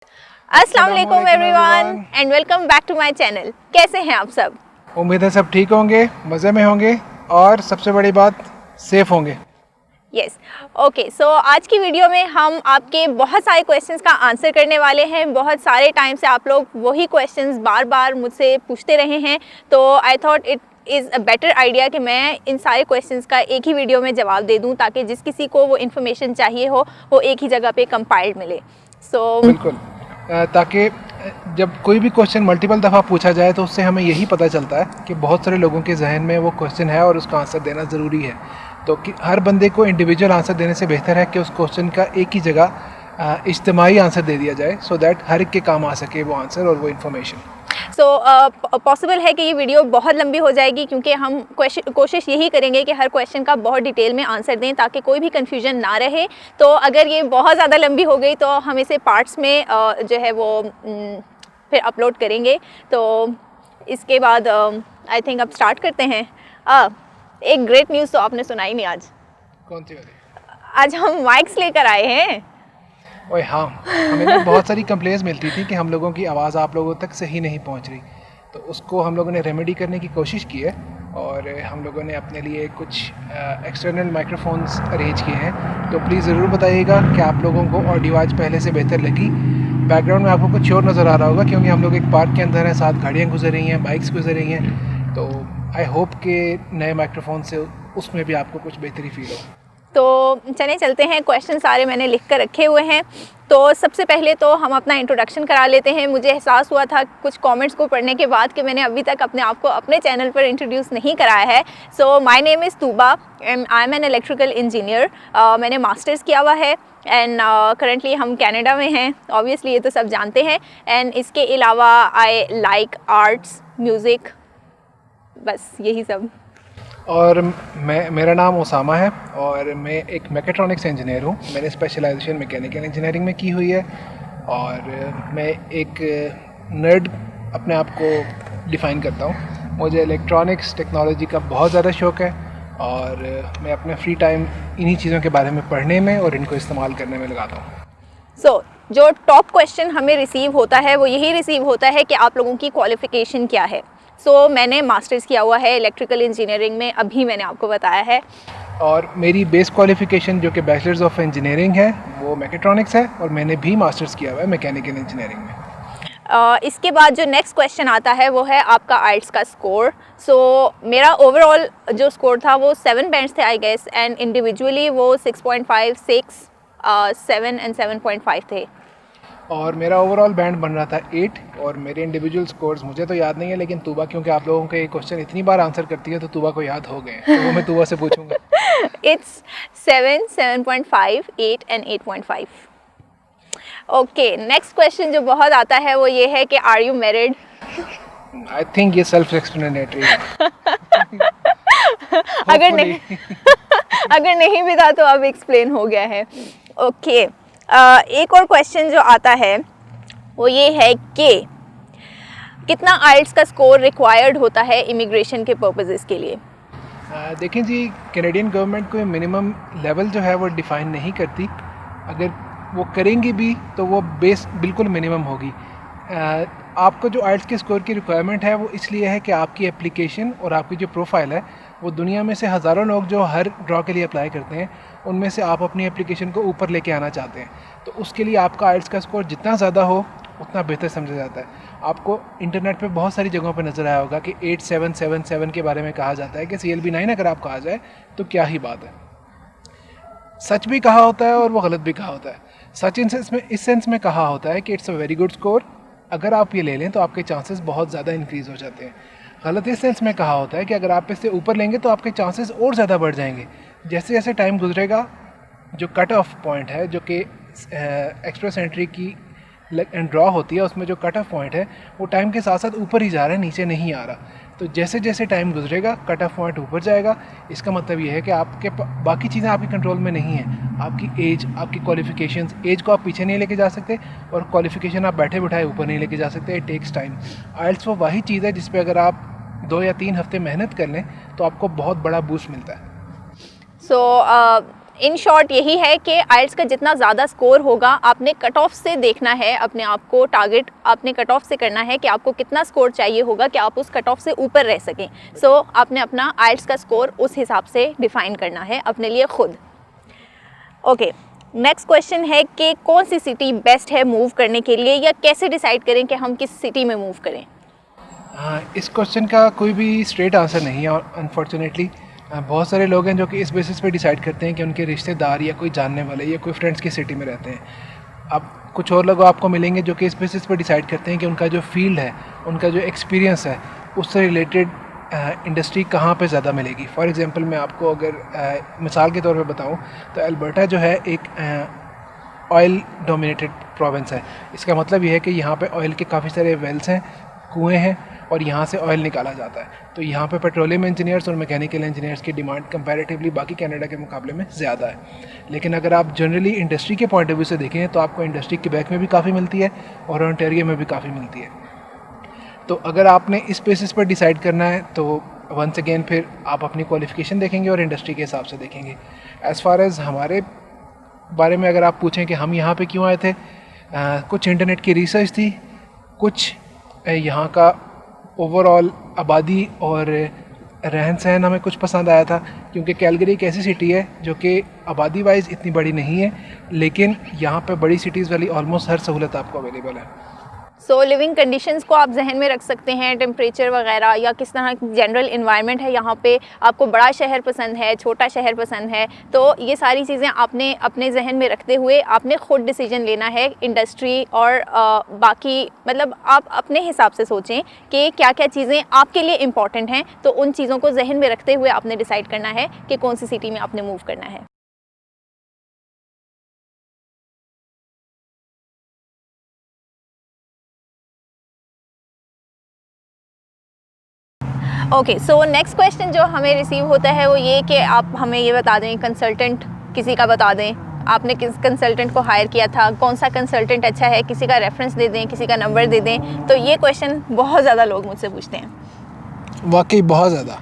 अस्सलाम वालेकुम everyone and welcome back to my channel. कैसे हैं आप सब? उम्मीद है सब ठीक होंगे, मज़े में होंगे और सबसे बड़ी बात सेफ होंगे। Yes, okay. सो आज की वीडियो में हम आपके बहुत सारे क्वेश्चंस का आंसर करने वाले हैं। बहुत सारे टाइम से आप लोग वही क्वेश्चंस बार बार मुझसे पूछते रहे हैं, तो I thought it is a better idea कि मैं इन सारे क्वेश्चंस का एक ही वीडियो में जवाब दे दूं, ताकि जिस किसी को वो इन्फॉर्मेशन चाहिए हो वो एक ही जगह पे कंपाइल्ड मिले। बिल्कुल। ताकि जब कोई भी क्वेश्चन मल्टीपल दफ़ा पूछा जाए तो उससे हमें यही पता चलता है कि बहुत सारे लोगों के जहन में वो क्वेश्चन है और उसका आंसर देना ज़रूरी है। तो कि हर बंदे को इंडिविजुअल आंसर देने से बेहतर है कि उस क्वेश्चन का एक ही जगह इज्तिमाई आंसर दे दिया जाए, सो दैट हर एक के काम आ सके वो आंसर और वो इन्फॉर्मेशन। पॉसिबल है कि ये वीडियो बहुत लंबी हो जाएगी, क्योंकि हम कोशिश यही करेंगे कि हर क्वेश्चन का बहुत डिटेल में आंसर दें ताकि कोई भी कन्फ्यूजन ना रहे। तो अगर ये बहुत ज़्यादा लंबी हो गई तो हम इसे पार्ट्स में जो है वो फिर अपलोड करेंगे। तो इसके बाद आई थिंक अब स्टार्ट करते हैं। एक ग्रेट न्यूज़ तो आपने सुनाई नहीं आज। कौन सी वाली? आज हम माइक्स लेकर आए हैं। ओए हाँ, हमें ना बहुत सारी कंप्लेंट्स मिलती थी कि हम लोगों की आवाज़ आप लोगों तक सही नहीं पहुंच रही, तो उसको हम लोगों ने रेमेडी करने की कोशिश की है और हम लोगों ने अपने लिए कुछ एक्सटर्नल माइक्रोफोन्स अरेंज किए हैं। तो प्लीज़ ज़रूर बताइएगा कि आप लोगों को ऑडियो आज पहले से बेहतर लगी। बैकग्राउंड में आपको कुछ शोर नज़र आ रहा होगा क्योंकि हम लोग एक पार्क के अंदर हैं, साथ गाड़ियाँ गुजर रही हैं, बाइक्स गुजर रही हैं। तो आई होप कि नए माइक्रोफोन से उसमें भी आपको कुछ बेहतरी फील हो। तो चले चलते हैं। क्वेश्चन सारे मैंने लिख कर रखे हुए हैं। तो सबसे पहले तो हम अपना इंट्रोडक्शन करा लेते हैं। मुझे एहसास हुआ था कुछ कमेंट्स को पढ़ने के बाद कि मैंने अभी तक अपने आप को अपने चैनल पर इंट्रोड्यूस नहीं कराया है। So my name is Tooba and I am an electrical engineer. मैंने मास्टर्स किया हुआ है एंड करंटली हम कनाडा में हैं। ऑब्वियसली ये तो सब जानते हैं। एंड इसके अलावा आई लाइक आर्ट्स, म्यूज़िक, बस यही सब। और मेरा नाम उसामा है और मैं एक मैकेट्रॉनिक्स इंजीनियर हूँ। मैंने स्पेशलाइजेशन मैकेनिकल इंजीनियरिंग में की हुई है और मैं एक नर्ड अपने आप को डिफ़ाइन करता हूँ। मुझे इलेक्ट्रॉनिक्स टेक्नोलॉजी का बहुत ज़्यादा शौक़ है और मैं अपने फ्री टाइम इन्हीं चीज़ों के बारे में पढ़ने में और इनको इस्तेमाल करने में लगाता हूँ। सो जो टॉप क्वेश्चन हमें रिसीव होता है वो यही रिसीव होता है कि आप लोगों की क्वालिफ़िकेशन क्या है। मैंने मास्टर्स किया हुआ है इलेक्ट्रिकल इंजीनियरिंग में, अभी मैंने आपको बताया है। और मेरी बेस क्वालिफ़िकेशन जो कि बैचलर्स ऑफ इंजीनियरिंग है वो मैकेट्रॉनिक्स है और मैंने भी मास्टर्स किया हुआ है मैकेनिकल इंजीनियरिंग में। इसके बाद जो नेक्स्ट क्वेश्चन आता है वो है आपका आइल्स का स्कोर। मेरा ओवरऑल जो स्कोर था वो 7 बैंड्स थे आई गेस, एंड इंडिविजुअली वो 6.5, 6, 7 एंड 7.5 थे। और मेरा ओवरऑल बैंड बन रहा था 8 और मेरे इंडिविजुअल स्कोर्स मुझे तो याद नहीं है, लेकिन तूबा क्योंकि आप लोगों के ये क्वेश्चन इतनी बार आंसर करती है तो तूबा को याद हो गए, तो वो मैं तूबा से पूछूंगा। It's 7, 7.5, 8 and 8.5। Okay, next question जो बहुत आता है वो ये है कि are you married? I think ये सेल्फ एक्सप्लेनेटरी है। अगर नहीं अगर नहीं भी था तो अब एक्सप्लेन हो गया है। ओके, एक और क्वेश्चन जो आता है वो ये है कि कितना आइल्स का स्कोर रिक्वायर्ड होता है इमिग्रेशन के पर्पसेस के लिए? देखें जी, कैनेडियन गवर्नमेंट कोई मिनिमम लेवल जो है वो डिफ़ाइन नहीं करती। अगर वो करेंगी भी तो वो बेस बिल्कुल मिनिमम होगी। आपको जो आइल्स के स्कोर की रिक्वायरमेंट है वो इसलिए है कि आपकी एप्लीकेशन और आपकी जो प्रोफाइल है वो दुनिया में से हज़ारों लोग जो हर ड्रॉ के लिए अप्लाई करते हैं उनमें से आप अपनी एप्लीकेशन को ऊपर लेके आना चाहते हैं। तो उसके लिए आपका आइल्स का स्कोर जितना ज़्यादा हो उतना बेहतर समझा जाता है। आपको इंटरनेट पे बहुत सारी जगहों पे नज़र आया होगा कि 8777 के बारे में कहा जाता है कि CLB 9 अगर आप कहा जाए तो क्या ही बात है। सच भी कहा होता है और वो गलत भी कहा होता है। सच इस सेंस में कहा होता है कि it's a very good score, अगर आप ये ले लें तो आपके चांसेस बहुत ज़्यादा इंक्रीज़ हो जाते हैं। गलत इस सेंस में कहा होता है कि अगर आप इससे ऊपर लेंगे तो आपके चांसेस और ज़्यादा बढ़ जाएंगे। जैसे जैसे टाइम गुजरेगा, जो कट ऑफ पॉइंट है जो कि एक्सप्रेस एंट्री की ड्रॉ होती है उसमें जो कट ऑफ पॉइंट है वो टाइम के साथ साथ ऊपर ही जा रहा है, नीचे नहीं आ रहा। तो जैसे जैसे टाइम गुजरेगा कट ऑफ पॉइंट ऊपर जाएगा। इसका मतलब ये है कि आपके बाकी चीज़ें आपकी कंट्रोल में नहीं हैं। आपकी एज, आपकी क्वालिफ़िकेशंस, एज को आप पीछे नहीं लेके जा सकते और क्वालिफ़िकेशन आप बैठे बिठाए ऊपर नहीं लेके जा सकते। It takes time. आइल्स वो वही चीज़ है जिस पे अगर आप 2 या 3 हफ्ते मेहनत कर लें तो आपको बहुत बड़ा बूस्ट मिलता है। इन शॉर्ट यही है कि आइल्स का जितना ज़्यादा स्कोर होगा आपने कट ऑफ से देखना है अपने आप को, टारगेट आपने कट ऑफ से करना है कि आपको कितना स्कोर चाहिए होगा कि आप उस कट ऑफ से ऊपर रह सकें। सो आपने अपना आइल्स का स्कोर उस हिसाब से डिफ़ाइन करना है अपने लिए खुद। ओके, नेक्स्ट क्वेश्चन है कि कौन सी सिटी बेस्ट है मूव करने के लिए, या कैसे डिसाइड करें कि हम किस सिटी में मूव करें? इस क्वेश्चन का कोई भी स्ट्रेट आंसर नहीं है, और अनफॉर्चुनेटली बहुत सारे लोग हैं जो कि इस बेसिस पे डिसाइड करते हैं कि उनके रिश्तेदार या कोई जानने वाले या कोई फ्रेंड्स की सिटी में रहते हैं। अब कुछ और लोग आपको मिलेंगे जो कि इस बेसिस पे डिसाइड करते हैं कि उनका जो फील्ड है, उनका जो एक्सपीरियंस है, उससे रिलेटेड इंडस्ट्री कहाँ पे ज़्यादा मिलेगी। फॉर एग्ज़ाम्पल मैं आपको अगर मिसाल के तौर पे बताऊँ तो अल्बर्टा जो है एक ऑयल डोमिनेटेड प्रोविंस है। इसका मतलब ये है कि यहाँ पे ऑयल के काफ़ी सारे वेल्स हैं, कुएँ हैं, और यहाँ से ऑयल निकाला जाता है। तो यहाँ पे पेट्रोलियम इंजीनियर्स और मैकेनिकल इंजीनियर्स की डिमांड कंपैरेटिवली बाकी कनाडा के मुकाबले में ज़्यादा है। लेकिन अगर आप जनरली इंडस्ट्री के पॉइंट ऑफ व्यू से देखें तो आपको इंडस्ट्री क्वेबेक में भी काफ़ी मिलती है और ओंटारियो में भी काफ़ी मिलती है। तो अगर आपने इस बेसिस पर डिसाइड करना है तो वंस अगेन फिर आप अपनी क्वालिफ़िकेशन देखेंगे और इंडस्ट्री के हिसाब से देखेंगे। एज़ फार एज़ हमारे बारे में अगर आप पूछें कि हम यहाँ पे क्यों आए थे, कुछ इंटरनेट की रिसर्च थी, कुछ यहाँ का ओवरऑल आबादी और रहन सहन हमें कुछ पसंद आया था, क्योंकि कैलगरी एक ऐसी सिटी है जो कि आबादी वाइज इतनी बड़ी नहीं है, लेकिन यहाँ पे बड़ी सिटीज़ वाली ऑलमोस्ट हर सहूलत आपको अवेलेबल है। सो लिविंग कंडीशंस को आप जहन में रख सकते हैं, टेम्परेचर वगैरह, या किस तरह जनरल इन्वायरमेंट है यहाँ पे, आपको बड़ा शहर पसंद है, छोटा शहर पसंद है, तो ये सारी चीज़ें आपने अपने जहन में रखते हुए आपने ख़ुद डिसीजन लेना है। इंडस्ट्री और बाकी मतलब आप अपने हिसाब से सोचें कि क्या क्या चीज़ें आपके लिए इम्पॉर्टेंट हैं, तो उन चीज़ों को जहन में रखते हुए आपने डिसाइड करना है कि कौन सी सिटी में आपने मूव करना है। ओके, सो नेक्स्ट क्वेश्चन जो हमें रिसीव होता है वो ये कि आप हमें ये बता दें, कंसल्टेंट किसी का बता दें, आपने किस कंसल्टेंट को हायर किया था, कौन सा कंसल्टेंट अच्छा है, किसी का रेफरेंस दे दें, किसी का नंबर दे दें। तो ये क्वेश्चन बहुत ज़्यादा लोग मुझसे पूछते हैं, वाकई बहुत ज़्यादा।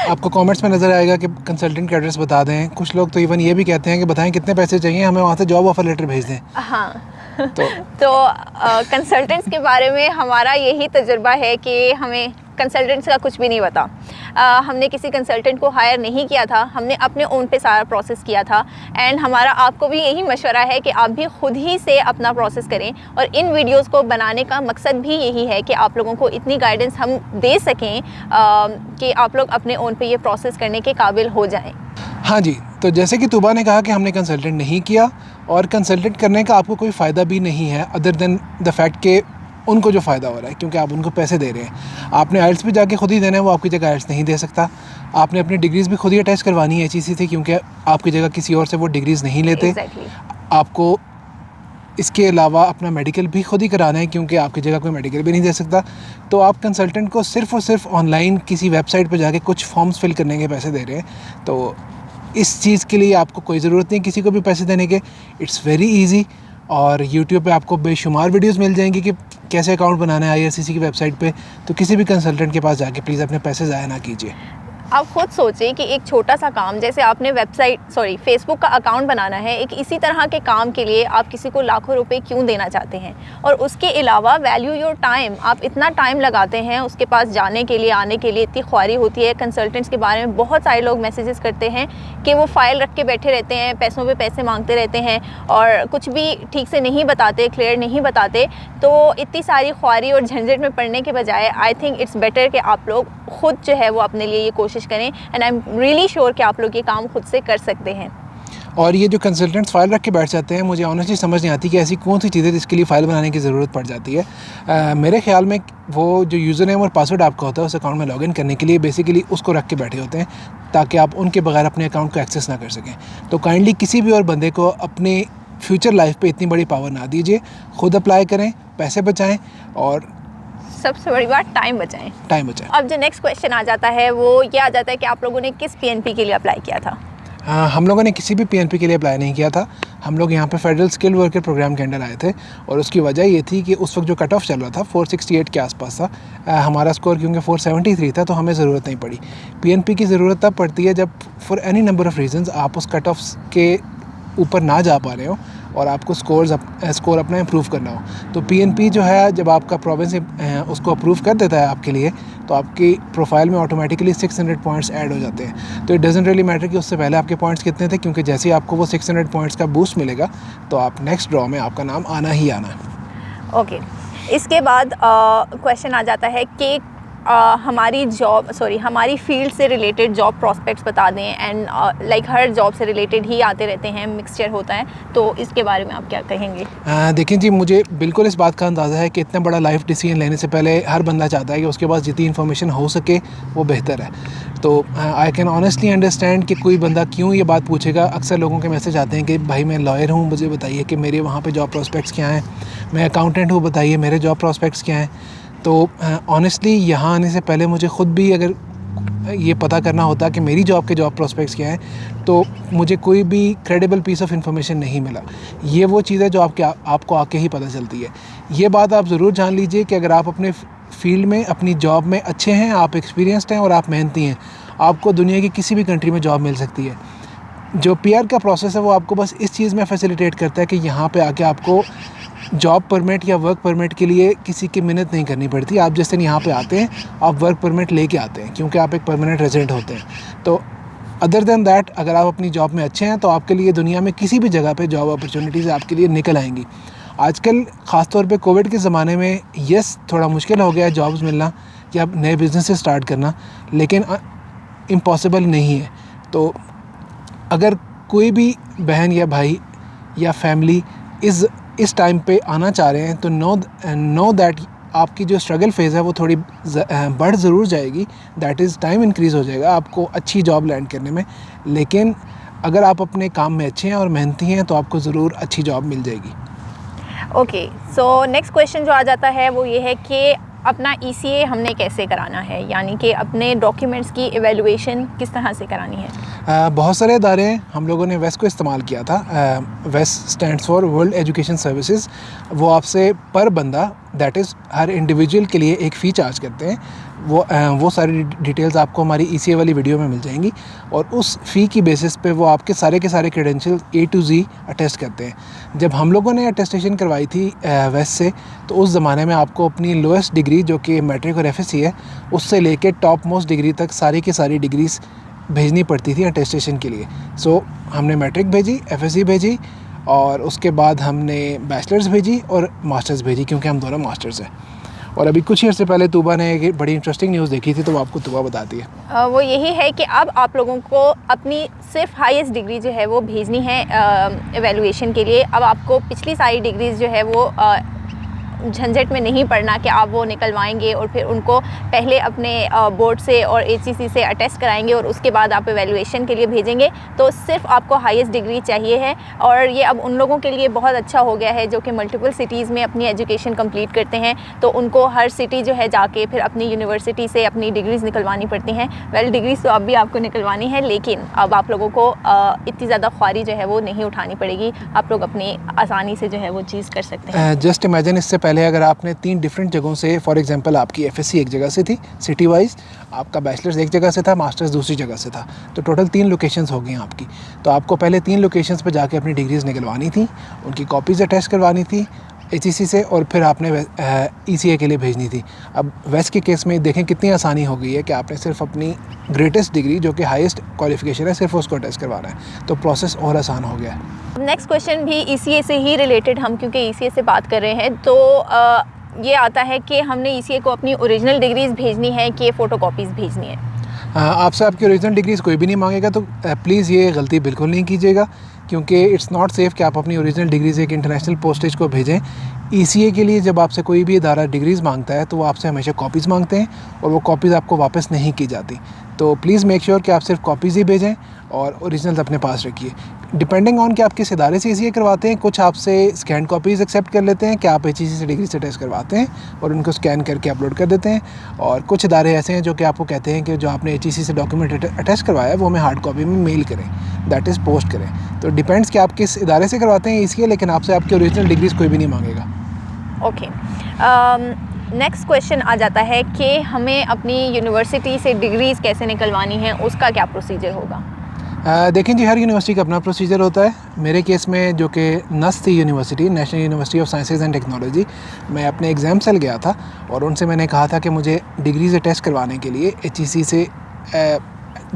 आपको कमेंट्स में नज़र आएगा कि कंसल्टेंट का एड्रेस बता दें। कुछ लोग तो इवन ये भी कहते हैं कि बताएं कितने पैसे चाहिए, हमें वहाँ से जॉब ऑफर लेटर भेज दें। हाँ तो कंसल्टेंट्स के बारे में हमारा यही तजुर्बा है कि हमें कंसल्टेंट्स का कुछ भी नहीं पता। हमने किसी कंसल्टेंट को हायर नहीं किया था, हमने अपने ओन पे सारा प्रोसेस किया था। एंड हमारा आपको भी यही मशवरा है कि आप भी खुद ही से अपना प्रोसेस करें, और इन वीडियोस को बनाने का मकसद भी यही है कि आप लोगों को इतनी गाइडेंस हम दे सकें कि आप लोग अपने ओन पे ये प्रोसेस करने के काबिल हो जाएं। हाँ जी, तो जैसे कि तुबा ने कहा कि हमने कंसल्टेंट नहीं किया, और कंसल्टेंट करने का आपको कोई फ़ायदा भी नहीं है अदर देन द फैक्ट कि उनको जो फ़ायदा हो रहा है, क्योंकि आप उनको पैसे दे रहे हैं। आपने आइल्स भी जाके खुद ही देना है, वो आपकी जगह आइल्स नहीं दे सकता। आपने अपनी डिग्रीज़ भी खुद ही अटैच करवानी है HEC से, क्योंकि आपकी जगह किसी और से वो डिग्रीज़ नहीं लेते। आपको इसके अलावा अपना मेडिकल भी खुद ही कराना है, क्योंकि आपकी जगह कोई मेडिकल भी नहीं दे सकता। तो आप कंसल्टेंट को सिर्फ़ और सिर्फ ऑनलाइन किसी वेबसाइट पर जाके कुछ फॉर्म्स फिल करने के पैसे दे रहे हैं। तो इस चीज़ के लिए आपको कोई ज़रूरत नहीं किसी को भी पैसे देने के। इट्स वेरी ईजी, और YouTube पे आपको बेशुमार वीडियोस मिल जाएंगी कि कैसे अकाउंट बनाना है IRCC की वेबसाइट पे। तो किसी भी कंसल्टेंट के पास जाके प्लीज़ अपने पैसे ज़ाया ना कीजिए। आप खुद सोचें कि एक छोटा सा काम, जैसे आपने फेसबुक का अकाउंट बनाना है, एक इसी तरह के काम के लिए आप किसी को लाखों रुपए क्यों देना चाहते हैं? और उसके अलावा वैल्यू योर टाइम, आप इतना टाइम लगाते हैं उसके पास जाने के लिए, आने के लिए, इतनी ख्वारी होती है। कंसल्टेंट्स के बारे में बहुत सारे लोग मैसेजेस करते हैं कि वो फ़ाइल रख के बैठे रहते हैं, पैसों पे पैसे मांगते रहते हैं और कुछ भी ठीक से नहीं बताते, क्लियर नहीं बताते। तो इतनी सारी ख्वारी और झंझट में पड़ने के बजाय आई थिंक इट्स बेटर कि आप लोग खुद जो है वो अपने लिए ये कोशिश करें। And I am really sure कि आप लोग ये काम खुद से कर सकते हैं। और ये जो कंसल्टेंट्स फ़ाइल रख के बैठ जाते हैं, मुझे ऑनेस्टली समझ नहीं आती कि ऐसी कौन सी चीज़ें जिसके लिए फ़ाइल बनाने की ज़रूरत पड़ जाती है। मेरे ख्याल में वो जो यूज़र नेम और पासवर्ड आपका होता है उस अकाउंट में लॉगिन करने के लिए बेसिकली उसको रख के बैठे होते हैं, ताकि आप उनके बगैर अपने अकाउंट को एक्सेस ना कर सकें। तो काइंडली किसी भी और बंदे को अपने फ्यूचर लाइफ पे इतनी बड़ी पावर ना दीजिए। खुद अप्लाई करें, पैसे बचाएं, और सबसे बड़ी बात टाइम बचाएं। अब जो नेक्स्ट क्वेश्चन आ जाता है वो ये आ जाता है कि आप लोगों ने किस PNP के लिए अप्लाई किया था? हम लोगों ने किसी भी PNP के लिए अप्लाई नहीं किया था। हम लोग यहाँ पे फेडरल स्किल वर्कर प्रोग्राम के अंडर आए थे, और उसकी वजह ये थी कि उस वक्त जो कट ऑफ चल रहा था 468 के आसपास था। हमारा स्कोर क्योंकि 473 था, तो हमें ज़रूरत नहीं पड़ी। पीएनपी की ज़रूरत तब पड़ती है जब for any number of reasons आप उस कट ऑफ के ऊपर ना जा पा रहे हो और आपको स्कोर अपना इम्प्रूव करना हो। तो पीएनपी जो है, जब आपका प्रोविंस उसको अप्रूव कर देता है आपके लिए, तो आपकी प्रोफाइल में ऑटोमेटिकली 600 पॉइंट्स ऐड हो जाते हैं। तो इट डजंट रियली मैटर कि उससे पहले आपके पॉइंट्स कितने थे, क्योंकि जैसे ही आपको वो 600 पॉइंट्स का बूस्ट मिलेगा तो आप नेक्स्ट ड्रॉ में आपका नाम आना ही आना है। ओके, इसके बाद क्वेश्चन आ जाता है कि हमारी फील्ड से रिलेटेड जॉब प्रॉस्पेक्ट्स बता दें, एंड लाइक हर जॉब से रिलेटेड ही आते रहते हैं, मिक्सचर होता है, तो इसके बारे में आप क्या कहेंगे? देखिए जी, मुझे बिल्कुल इस बात का अंदाज़ा है कि इतना बड़ा लाइफ डिसीजन लेने से पहले हर बंदा चाहता है कि उसके पास जितनी इन्फॉर्मेशन हो सके वो बेहतर है। तो आई कैन ऑनेस्टली अंडरस्टैंड कि कोई बंदा क्यों ये बात पूछेगा। अक्सर लोगों के मैसेज आते हैं कि भाई मैं लॉयर हूँ, मुझे बताइए कि मेरे वहाँ पे जॉब प्रॉस्पेक्ट्स क्या हैं। मैं अकाउंटेंट हूँ, बताइए मेरे जॉब प्रॉस्पेक्ट्स क्या हैं। तो ऑनेस्टली यहाँ आने से पहले मुझे ख़ुद भी अगर ये पता करना होता कि मेरी जॉब के जॉब प्रॉस्पेक्ट्स क्या हैं, तो मुझे कोई भी क्रेडिबल पीस ऑफ इंफॉर्मेशन नहीं मिला। ये वो चीज़ है जो आपको आके ही पता चलती है। ये बात आप ज़रूर जान लीजिए कि अगर आप अपने फील्ड में, अपनी जॉब में अच्छे हैं, आप एक्सपीरियंस्ड हैं और आप मेहनती हैं, आपको दुनिया की किसी भी कंट्री में जॉब मिल सकती है। जो पीआर का प्रोसेस है वो आपको बस इस चीज़ में फैसिलिटेट करता है कि यहाँ पे आके आपको जॉब परमिट या वर्क परमिट के लिए किसी की मिन्नत नहीं करनी पड़ती। आप जिस दिन यहाँ पे आते हैं, आप वर्क परमिट लेके आते हैं, क्योंकि आप एक परमानेंट रेजिडेंट होते हैं। तो अदर देन दैट, अगर आप अपनी जॉब में अच्छे हैं तो आपके लिए दुनिया में किसी भी जगह पे जॉब अपॉर्चुनिटीज़ आपके लिए निकल आएंगी। आजकल ख़ासतौर पे कोविड के ज़माने में थोड़ा मुश्किल हो गया है जॉब्स मिलना या नए बिजनेस स्टार्ट करना, लेकिन इम्पॉसिबल नहीं है। तो अगर कोई भी बहन या भाई या फैमिली इस टाइम पे आना चाह रहे हैं, तो नो दैट आपकी जो स्ट्रगल फेज़ है वो थोड़ी बढ़ ज़रूर जाएगी। दैट इज़ टाइम इंक्रीज़ हो जाएगा आपको अच्छी जॉब लैंड करने में। लेकिन अगर आप अपने काम में अच्छे हैं और मेहनती हैं तो आपको ज़रूर अच्छी जॉब मिल जाएगी। ओके, सो नेक्स्ट क्वेश्चन जो आ जाता है वो ये है कि अपना ECA हमने कैसे कराना है, यानी कि अपने डॉक्यूमेंट्स की एवेलुएशन किस तरह से करानी है? बहुत सारे इदारे हैं, हम लोगों ने वेस्ट को इस्तेमाल किया था। वेस्ट stands for world education services. वो आपसे पर बंदा, दैट इज़ हर इंडिविजुअल के लिए एक फ़ी चार्ज करते हैं। वो सारी डिटेल्स आपको हमारी ECA वाली वीडियो में मिल जाएंगी, और उस फ़ी की बेसिस पे वो आपके सारे के सारे credential A to Z attest करते हैं। जब हम लोगों ने अटेस्टेशन करवाई थी वेस्ट से, तो उस ज़माने में आपको अपनी लोएस्ट डिग्री जो कि मैट्रिक और FSC है, उससे लेके टॉप मोस्ट डिग्री तक सारी की सारी डिग्रीज़ भेजनी पड़ती थी अटेस्टेशन के लिए। सो हमने मैट्रिक भेजी, FSC भेजी, और उसके बाद हमने बैचलर्स भेजी और मास्टर्स भेजी, क्योंकि हम दोनों मास्टर्स हैं। और अभी कुछ ही अर्से पहले तूबा ने एक बड़ी इंटरेस्टिंग न्यूज़ देखी थी, तो वो आपको तूबा बताती है। वो यही है कि अब आप लोगों को अपनी सिर्फ हाईएस्ट डिग्री जो है वो भेजनी है एवेलुएशन के लिए। अब आपको पिछली सारी डिग्रीज़ जो है वो झंझट में नहीं पड़ना कि आप वो निकलवाएंगे और फिर उनको पहले अपने बोर्ड से और HCC से अटेस्ट कराएंगे और उसके बाद आप एवेलुएशन के लिए भेजेंगे। तो सिर्फ आपको हाईएस्ट डिग्री चाहिए है, और ये अब उन लोगों के लिए बहुत अच्छा हो गया है जो कि मल्टीपल सिटीज़ में अपनी एजुकेशन कंप्लीट करते हैं। तो उनको हर सिटी जो है जाके फिर अपनी यूनिवर्सिटी से अपनी डिग्रीज़ निकलवानी पड़ती हैं। डिग्रीज़ तो अब भी आपको निकलवानी है, लेकिन अब आप लोगों को इतनी ज़्यादा ख्वारी जो है वो नहीं उठानी पड़ेगी। आप लोग अपनी आसानी से जो है वो चीज़ कर सकते हैं। जस्ट इमेजिन, इससे पहले अगर आपने 3 डिफरेंट जगहों से, फॉर एग्जांपल आपकी FSC एक जगह से थी सिटी वाइज, आपका बैचलर्स एक जगह से था, मास्टर्स दूसरी जगह से था, तो टोटल 3 लोकेशंस हो गई आपकी। तो आपको पहले 3 लोकेशंस पे जाके अपनी डिग्रीज़ निकलवानी थी, उनकी कॉपीज़ अटैच करवानी थी HEC से, और फिर आपने ECA के लिए भेजनी थी। अब वेस्ट के केस में देखें कितनी आसानी हो गई है कि आपने सिर्फ अपनी ग्रेटेस्ट डिग्री जो कि हाईएस्ट क्वालिफिकेशन है, सिर्फ उसको अटैच करवाना है, तो प्रोसेस और आसान हो गया है। नेक्स्ट क्वेश्चन भी ECA से ही रिलेटेड, हम क्योंकि ECA से बात कर रहे हैं, तो ये आता है कि हमने ECA को अपनी ओरिजिनल डिग्रीज़ भेजनी है कि फ़ोटो कॉपीज़ भेजनी है? आपसे आपकी ओरिजिनल डिग्रीज़ कोई भी नहीं मांगेगा, तो प्लीज़ ये गलती बिल्कुल नहीं कीजिएगा, क्योंकि इट्स नॉट सेफ़ कि आप अपनी ओरिजिनल डिग्रीज़ एक इंटरनेशनल पोस्टेज को भेजें। ECA के लिए जब आपसे कोई भी इदारा डिग्रीज़ मांगता है तो वो आपसे हमेशा कॉपीज़ मांगते हैं, और वो कॉपीज़ आपको वापस नहीं की जाती। तो प्लीज़ मेक श्योर कि आप सिर्फ कॉपीज़ ही भेजें और ओरिजिनल्स अपने पास रखिए। डिपेंडिंग ऑन कि आप किस इदारे से ACCA करवाते हैं, कुछ आपसे स्कैन कॉपीज़ एक्सेप्ट कर लेते हैं कि आप HEC से डिग्री से टेस्ट करवाते हैं और उनको स्कैन करके अपलोड कर देते हैं, और कुछ इदारे ऐसे हैं जो कि आपको कहते हैं कि जो आपने HEC से डॉक्यूमेंट अटैच करवाया है वो हमें हार्ड कॉपी में मेल करें, दैट इज़ पोस्ट करें। तो डिपेंड्स कि आप किस इदारे से करवाते हैं ACCA, लेकिन आपसे आपकी ओरिजिनल डिग्रीज़ कोई भी नहीं मांगेगा। ओके, नेक्स्ट क्वेश्चन आ जाता है कि हमें अपनी यूनिवर्सिटी से डिग्रीज़ कैसे निकलवानी है, उसका क्या प्रोसीजर होगा? देखें जी, हर यूनिवर्सिटी का अपना प्रोसीजर होता है। मेरे केस में जो कि नस थी university, national university of sciences and technology, मैं अपने एग्ज़ाम सेल गया था और उनसे मैंने कहा था कि मुझे डिग्री से टेस्ट करवाने के लिए HEC से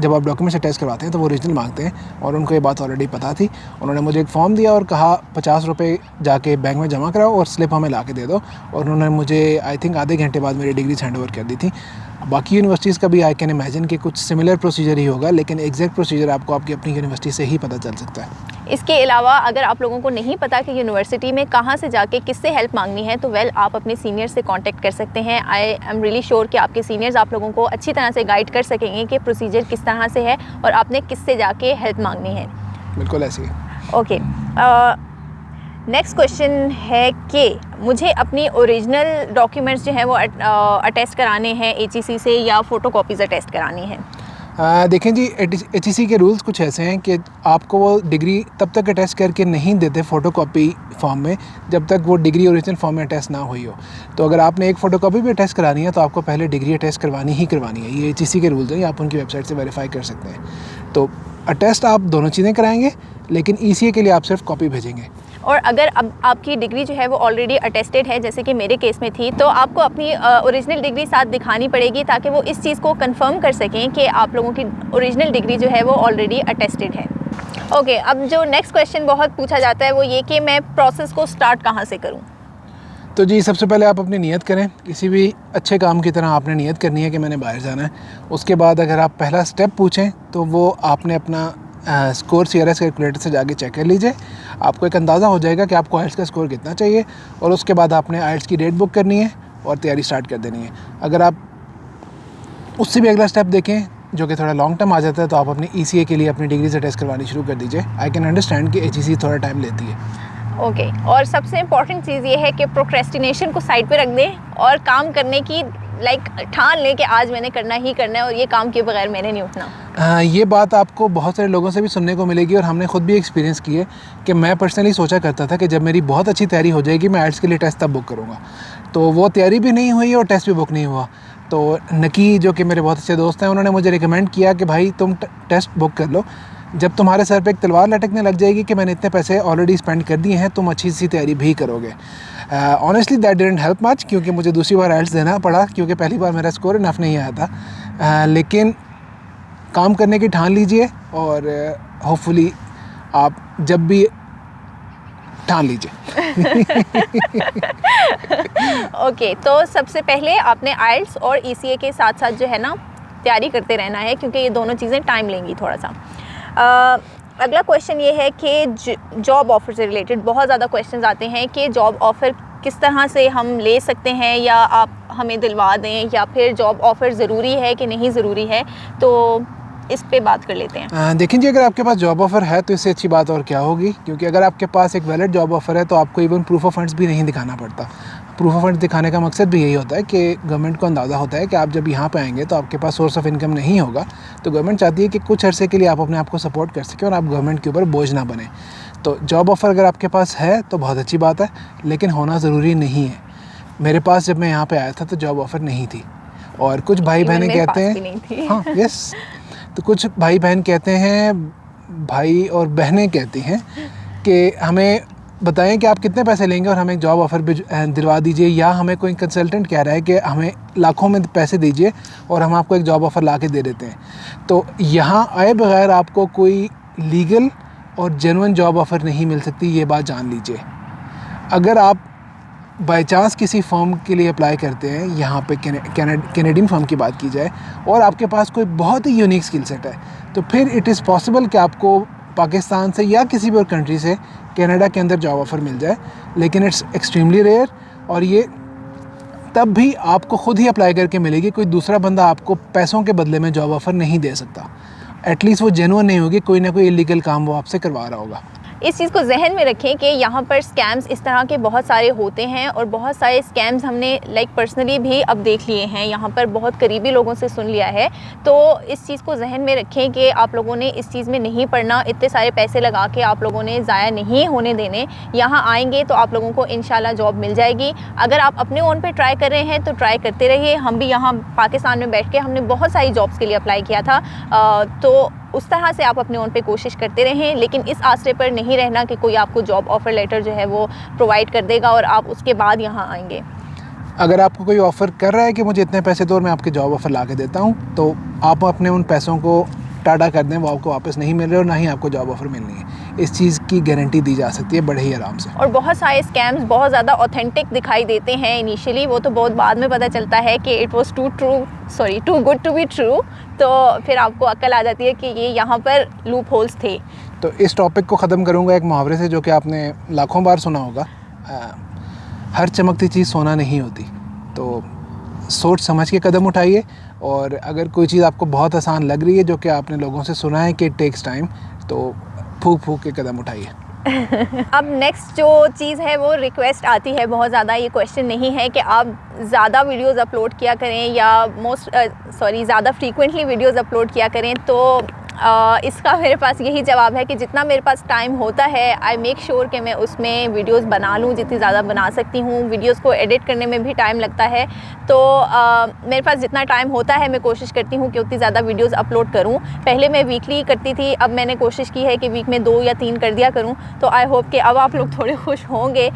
जब आप डॉक्यूमेंट से टेस्ट करवाते हैं तो वो ओरिजिनल मांगते हैं, और उनको ये बात ऑलरेडी पता थी। उन्होंने मुझे एक फ़ॉर्म दिया और कहा 50 रुपये जाके बैंक में जमा कराओ और स्लिप हमें ला के दे दो, और उन्होंने मुझे आई थिंक आधे घंटे बाद मेरी डिग्री हैंड ओवर कर दी थी। बाकी यूनिवर्सिटीज़ का भी आई कैन इमेजिन कि कुछ सिमिलर प्रोसीजर ही होगा, लेकिन एग्जैक्ट प्रोसीजर आपको आपकी अपनी यूनिवर्सिटी से ही पता चल सकता है। इसके अलावा अगर आप लोगों को नहीं पता कि यूनिवर्सिटी में कहाँ से जाके किससे हेल्प मांगनी है, तो वेल आप अपने सीनियर से कांटेक्ट कर सकते हैं। आई एम रियली श्योर कि आपके सीनियर्स आप लोगों को अच्छी तरह से गाइड कर सकेंगे कि प्रोसीजर किस तरह से है और आपने किससे जाके हेल्प मांगनी है। बिल्कुल ऐसे ही। ओके, नेक्स्ट क्वेश्चन है कि मुझे अपनी ओरिजिनल डॉक्यूमेंट्स जो है वो अटेस्ट कराने हैं HEC से या फ़ोटोकॉपीज़ अटेस्ट करानी है? देखें जी, HEC के रूल्स कुछ ऐसे हैं कि आपको वो डिग्री तब तक अटेस्ट करके नहीं देते फ़ोटोकॉपी फॉर्म में जब तक वो डिग्री ओरिजिनल फॉर्म में अटेस्ट ना हुई हो। तो अगर आपने एक फ़ोटोकॉपी भी अटेस्ट करानी है तो आपको पहले डिग्री अटेस्ट करवानी ही करवानी है। ये HEC के रूल्स हैं, आप उनकी वेबसाइट से वेरीफाई कर सकते हैं। तो अटेस्ट आप दोनों चीज़ें कराएंगे, लेकिन ECA के लिए आप सिर्फ कॉपी भेजेंगे। और अगर अब आपकी डिग्री जो है वो ऑलरेडी अटेस्टेड है, जैसे कि मेरे केस में थी, तो आपको अपनी ओरिजिनल डिग्री साथ दिखानी पड़ेगी ताकि वो इस चीज़ को कंफर्म कर सकें कि आप लोगों की ओरिजिनल डिग्री जो है वो ऑलरेडी अटेस्टेड है। ओके, अब जो नेक्स्ट क्वेश्चन बहुत पूछा जाता है वो ये कि मैं प्रोसेस को स्टार्ट कहाँ से करूँ? तो जी, सबसे पहले आप अपनी नीयत करें। किसी भी अच्छे काम की तरह आपने नीयत करनी है कि मैंने बाहर जाना है। उसके बाद अगर आप पहला स्टेप पूछें तो वो आपने अपना स्कोर CRS कैलकुलेटर से जाके चेक कर लीजिए। आपको एक अंदाज़ा हो जाएगा कि आपको IELTS का स्कोर कितना चाहिए, और उसके बाद आपने IELTS की डेट बुक करनी है और तैयारी स्टार्ट कर देनी है। अगर आप उससे भी अगला स्टेप देखें जो कि थोड़ा लॉन्ग टर्म आ जाता है, तो आप अपनी ECA के लिए अपनी डिग्री से टेस्ट करवानी शुरू कर दीजिए। आई कैन अंडरस्टैंड कि HEC थोड़ा टाइम लेती है। ओके, और सबसे इम्पॉर्टेंट चीज़ ये है कि प्रोक्रेस्टिनेशन को साइड पे रख दें और काम करने की ठान लें कि आज मैंने करना ही करना है और ये काम के बगैर मैंने नहीं उठना। ये बात आपको बहुत सारे लोगों से भी सुनने को मिलेगी, और हमने खुद भी एक्सपीरियंस की है कि मैं पर्सनली सोचा करता था कि जब मेरी बहुत अच्छी तैयारी हो जाएगी मैं IELTS के लिए टेस्ट तब बुक करूँगा। तो वो तैयारी भी नहीं हुई और टेस्ट भी बुक नहीं हुआ। तो नकी, जो कि मेरे बहुत अच्छे दोस्त हैं, उन्होंने मुझे रिकमेंड किया कि भाई तुम टेस्ट बुक कर लो। जब तुम्हारे सर पे एक तलवार लटकने लग जाएगी कि मैंने इतने पैसे ऑलरेडी स्पेंड कर दिए हैं, तुम अच्छी सी तैयारी भी करोगे। Honestly that didn't help much, क्योंकि मुझे दूसरी बार IELTS देना पड़ा, क्योंकि पहली बार मेरा स्कोर इनफ नहीं आया था। लेकिन काम करने की ठान लीजिए और होपफुली आप जब भी ठान लीजिए। ओके, तो सबसे पहले आपने IELTS और ECA के साथ साथ जो है ना तैयारी करते रहना है, क्योंकि ये दोनों चीज़ें टाइम लेंगी थोड़ा सा। अगला क्वेश्चन ये है कि जॉब ऑफ़र से रिलेटेड बहुत ज़्यादा क्वेश्चंस आते हैं कि जॉब ऑफ़र किस तरह से हम ले सकते हैं, या आप हमें दिलवा दें, या फिर जॉब ऑफ़र ज़रूरी है कि नहीं ज़रूरी है, तो इस पे बात कर लेते हैं। देखें जी, अगर आपके पास जॉब ऑफ़र है तो इससे अच्छी बात और क्या होगी, क्योंकि अगर आपके पास एक वैलिड जॉब ऑफ़र है तो आपको इवन प्रूफ ऑफ फंड्स भी नहीं दिखाना पड़ता। प्रूफ ऑफ फंड्स दिखाने का मकसद भी यही होता है कि गवर्नमेंट को अंदाज़ा होता है कि आप जब यहाँ पे आएंगे तो आपके पास सोर्स ऑफ इनकम नहीं होगा, तो गवर्नमेंट चाहती है कि कुछ अरसे के लिए आप अपने आप को सपोर्ट कर सकें और आप गवर्नमेंट के ऊपर बोझ ना बने। तो जॉब ऑफ़र अगर आपके पास है तो बहुत अच्छी बात है, लेकिन होना ज़रूरी नहीं है। मेरे पास जब मैं यहाँ पर आया था तो जॉब ऑफ़र नहीं थी, और कुछ भाई बहनें कहते हैं, हाँ यस, तो कुछ भाई बहन कहते हैं, भाई और बहनें कहती हैं कि हमें बताएं कि आप कितने पैसे लेंगे और हमें एक जॉब ऑफ़र भी दिलवा दीजिए, या हमें कोई कंसल्टेंट कह रहा है कि हमें लाखों में पैसे दीजिए और हम आपको एक जॉब ऑफ़र ला के दे देते हैं। तो यहाँ आए बगैर आपको कोई लीगल और जेन्युइन जॉब ऑफ़र नहीं मिल सकती, ये बात जान लीजिए। अगर आप बाई चांस किसी फॉर्म के लिए अप्लाई करते हैं, यहाँ पे कैनेडियन फॉर्म की बात की जाए, और आपके पास कोई बहुत ही यूनिक स्किल सेट है, तो फिर इट इज़ पॉसिबल कि आपको पाकिस्तान से या किसी भी और कंट्री से कनाडा के अंदर जॉब ऑफ़र मिल जाए, लेकिन इट्स एक्सट्रीमली रेयर, और ये तब भी आपको ख़ुद ही अप्लाई करके मिलेगी। कोई दूसरा बंदा आपको पैसों के बदले में जॉब ऑफ़र नहीं दे सकता। एटलीस्ट वो जेन्युइन नहीं होगी, कोई ना कोई इलीगल काम वो आपसे करवा रहा होगा। इस चीज़ को जहन में रखें कि यहाँ पर स्कैम्स इस तरह के बहुत सारे होते हैं और बहुत सारे स्कैम्स हमने पर्सनली भी अब देख लिए हैं, यहाँ पर बहुत करीबी लोगों से सुन लिया है। तो इस चीज़ को जहन में रखें कि आप लोगों ने इस चीज़ में नहीं पड़ना, इतने सारे पैसे लगा के आप लोगों ने ज़ाया नहीं होने देने। यहाँ आएंगे तो आप लोगों को इंशाल्लाह जॉब मिल जाएगी। अगर आप अपने ओन पे ट्राई कर रहे हैं तो ट्राई करते रहिए। हम भी यहाँ पाकिस्तान में बैठ के हमने बहुत सारी जॉब्स के लिए अप्लाई किया था, तो उस तरह से आप अपने ओन पे कोशिश करते रहें, लेकिन इस आसरे पर नहीं रहना कि कोई आपको जॉब ऑफ़र लेटर जो है वो प्रोवाइड कर देगा और आप उसके बाद यहाँ आएंगे। अगर आपको कोई ऑफ़र कर रहा है कि मुझे इतने पैसे दो और मैं आपके जॉब ऑफ़र ला के देता हूँ, तो आप अपने उन पैसों को टाटा कर दें, वो आपको वापस नहीं मिल रहे और ना ही आपको जॉब ऑफ़र मिलनी है। इस चीज़ की गारंटी दी जा सकती है बड़े ही आराम से। और बहुत सारे स्कैम्स बहुत ज़्यादा ऑथेंटिक दिखाई देते हैं इनिशियली, वो तो बहुत बाद में पता चलता है कि it was too good to be true, तो फिर आपको अक्ल आ जाती है कि ये यहाँ पर लूप होल्स थे। तो इस टॉपिक को ख़त्म करूँगा एक मुहावरे से, जो कि आपने लाखों बार सुना होगा, हर चमकती चीज़ सोना नहीं होती। तो सोच समझ के कदम उठाइए, और अगर कोई चीज़ आपको बहुत आसान लग रही है, जो कि आपने लोगों से सुना है कि इट टेक्स टाइम, तो फूक फूक के कदम उठाइए। अब नेक्स्ट जो चीज़ है वो रिक्वेस्ट आती है बहुत ज़्यादा। ये क्वेश्चन नहीं है कि आप ज़्यादा वीडियोस अपलोड किया करें या ज़्यादा फ्रीक्वेंटली वीडियोस अपलोड किया करें, तो इसका मेरे पास यही जवाब है कि जितना मेरे पास टाइम होता है आई मेक श्योर कि मैं उसमें वीडियोस बना लूँ, जितनी ज़्यादा बना सकती हूँ। वीडियोस को एडिट करने में भी टाइम लगता है, तो मेरे पास जितना टाइम होता है मैं कोशिश करती हूँ कि उतनी ज़्यादा वीडियोस अपलोड करूँ। पहले मैं वीकली करती थी, अब मैंने कोशिश की है कि वीक में 2 या 3 कर दिया करूँ। तो आई होप कि अब आप लोग थोड़े खुश होंगे।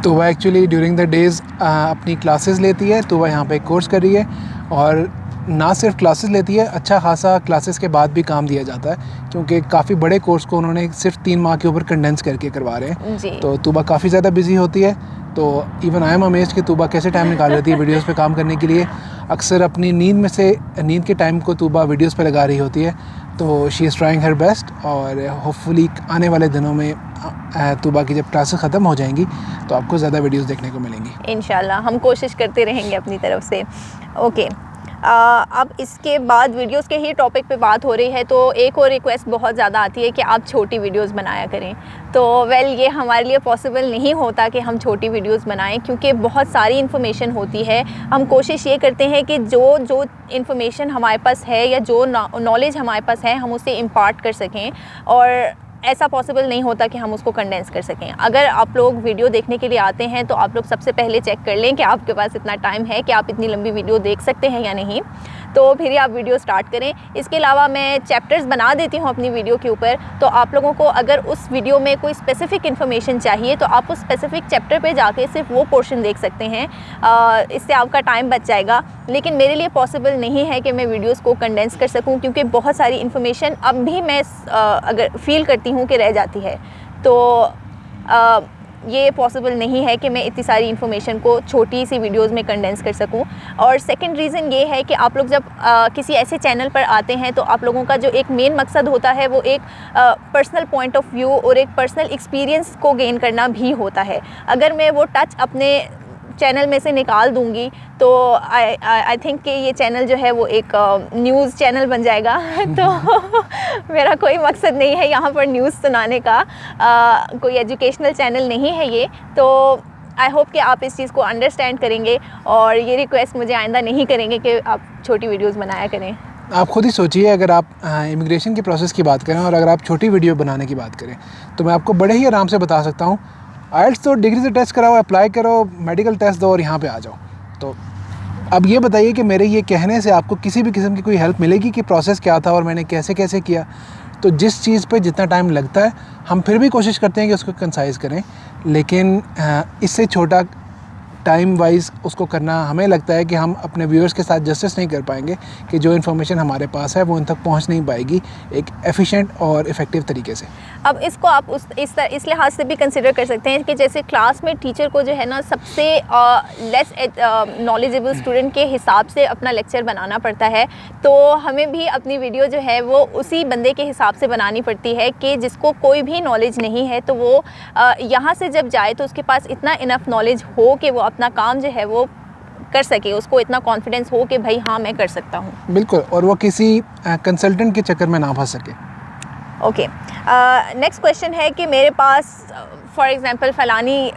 तो वह एक्चुअली ड्यूरिंग द डेज़ अपनी क्लासेस लेती है, तो वह यहाँ पे कोर्स कर रही है, और ना सिर्फ क्लासेस लेती है, अच्छा खासा क्लासेस के बाद भी काम दिया जाता है, क्योंकि काफ़ी बड़े कोर्स को उन्होंने सिर्फ 3 माह के ऊपर कंडेंस करके करवा रहे हैं जी। तो तूबा काफ़ी ज़्यादा बिजी होती है। तो इवन आई एम अमेज्ड कि तूबा कैसे टाइम निकाल लेती है वीडियोस पे काम करने के लिए। अक्सर अपनी नींद के टाइम को तूबा वीडियोस पे लगा रही होती है। तो she is trying her best, और होपफुली आने वाले दिनों में तूबा की जब क्लासेस ख़त्म हो जाएंगी तो आपको ज़्यादा वीडियोस देखने को मिलेंगी। इंशाल्लाह हम कोशिश करते रहेंगे अपनी तरफ से। ओके, अब इसके बाद वीडियोस के ही टॉपिक पे बात हो रही है, तो एक और रिक्वेस्ट बहुत ज़्यादा आती है कि आप छोटी वीडियोस बनाया करें। तो ये हमारे लिए पॉसिबल नहीं होता कि हम छोटी वीडियोस बनाएं, क्योंकि बहुत सारी इन्फॉर्मेशन होती है। हम कोशिश ये करते हैं कि जो इन्फॉर्मेशन हमारे पास है या जो नॉलेज हमारे पास है हम उसे इम्पार्ट कर सकें, और ऐसा पॉसिबल नहीं होता कि हम उसको कंडेंस कर सकें। अगर आप लोग वीडियो देखने के लिए आते हैं तो आप लोग सबसे पहले चेक कर लें कि आपके पास इतना टाइम है कि आप इतनी लंबी वीडियो देख सकते हैं या नहीं, तो फिर ही आप वीडियो स्टार्ट करें। इसके अलावा मैं चैप्टर्स बना देती हूँ अपनी वीडियो के ऊपर, तो आप लोगों को अगर उस वीडियो में कोई स्पेसिफ़िक इन्फॉर्मेशन चाहिए तो आप उस स्पेसिफ़िक चैप्टर पे जाके सिर्फ वो पोर्शन देख सकते हैं। इससे आपका टाइम बच जाएगा। लेकिन मेरे लिए पॉसिबल नहीं है कि मैं वीडियोस को कंडेंस कर सकूं, क्योंकि बहुत सारी इन्फॉर्मेशन अब भी मैं अगर फील करती हूँ कि रह जाती है। तो ये पॉसिबल नहीं है कि मैं इतनी सारी इन्फॉर्मेशन को छोटी सी वीडियोस में कंडेंस कर सकूं। और सेकंड रीज़न ये है कि आप लोग जब किसी ऐसे चैनल पर आते हैं तो आप लोगों का जो एक मेन मकसद होता है वो एक पर्सनल पॉइंट ऑफ व्यू और एक पर्सनल एक्सपीरियंस को गेन करना भी होता है। अगर मैं वो टच अपने चैनल में से निकाल दूंगी तो आई थिंक कि ये चैनल जो है वो एक न्यूज़ चैनल बन जाएगा। तो मेरा कोई मकसद नहीं है यहाँ पर न्यूज़ सुनाने का, कोई एजुकेशनल चैनल नहीं है ये। तो आई होप कि आप इस चीज़ को अंडरस्टैंड करेंगे और ये रिक्वेस्ट मुझे आइंदा नहीं करेंगे कि आप छोटी वीडियोज़ बनाया करें। आप खुद ही सोचिए, अगर आप इमिग्रेशन की प्रोसेस की बात करें और अगर आप छोटी वीडियो बनाने की बात करें, तो मैं आपको बड़े ही आराम से बता सकता हूँ, आइल्स तो डिग्री से टेस्ट कराओ, अप्लाई करो, मेडिकल टेस्ट दो और यहाँ पे आ जाओ। तो अब ये बताइए कि मेरे ये कहने से आपको किसी भी किस्म की कोई हेल्प मिलेगी कि प्रोसेस क्या था और मैंने कैसे कैसे किया। तो जिस चीज़ पे जितना टाइम लगता है हम फिर भी कोशिश करते हैं कि उसको कंसाइज़ करें, लेकिन इससे छोटा टाइम वाइज उसको करना हमें लगता है कि हम अपने व्यूअर्स के साथ जस्टिस नहीं कर पाएंगे, कि जो इन्फॉर्मेशन हमारे पास है वो उन तक पहुंच नहीं पाएगी एक एफिशिएंट और इफ़ेक्टिव तरीके से। अब इसको आप इस लिहाज से भी कंसिडर कर सकते हैं कि जैसे क्लास में टीचर को जो है ना सबसे लेस नॉलेजेबल स्टूडेंट के हिसाब से अपना लेक्चर बनाना पड़ता है, तो हमें भी अपनी वीडियो जो है वो उसी बंदे के हिसाब से बनानी पड़ती है कि जिसको कोई भी नॉलेज नहीं है, तो वो यहाँ से जब जाए तो उसके पास इतना इनफ नॉलेज हो कि वो अपना काम जो है वो कर सके, उसको इतना कॉन्फिडेंस हो कि भाई हाँ मैं कर सकता हूँ। बिल्कुल, और वो किसी कंसल्टेंट के चक्कर में ना फंस सके। ओके, नेक्स्ट क्वेश्चन है कि मेरे पास फॉर एग्जांपल फ़लानी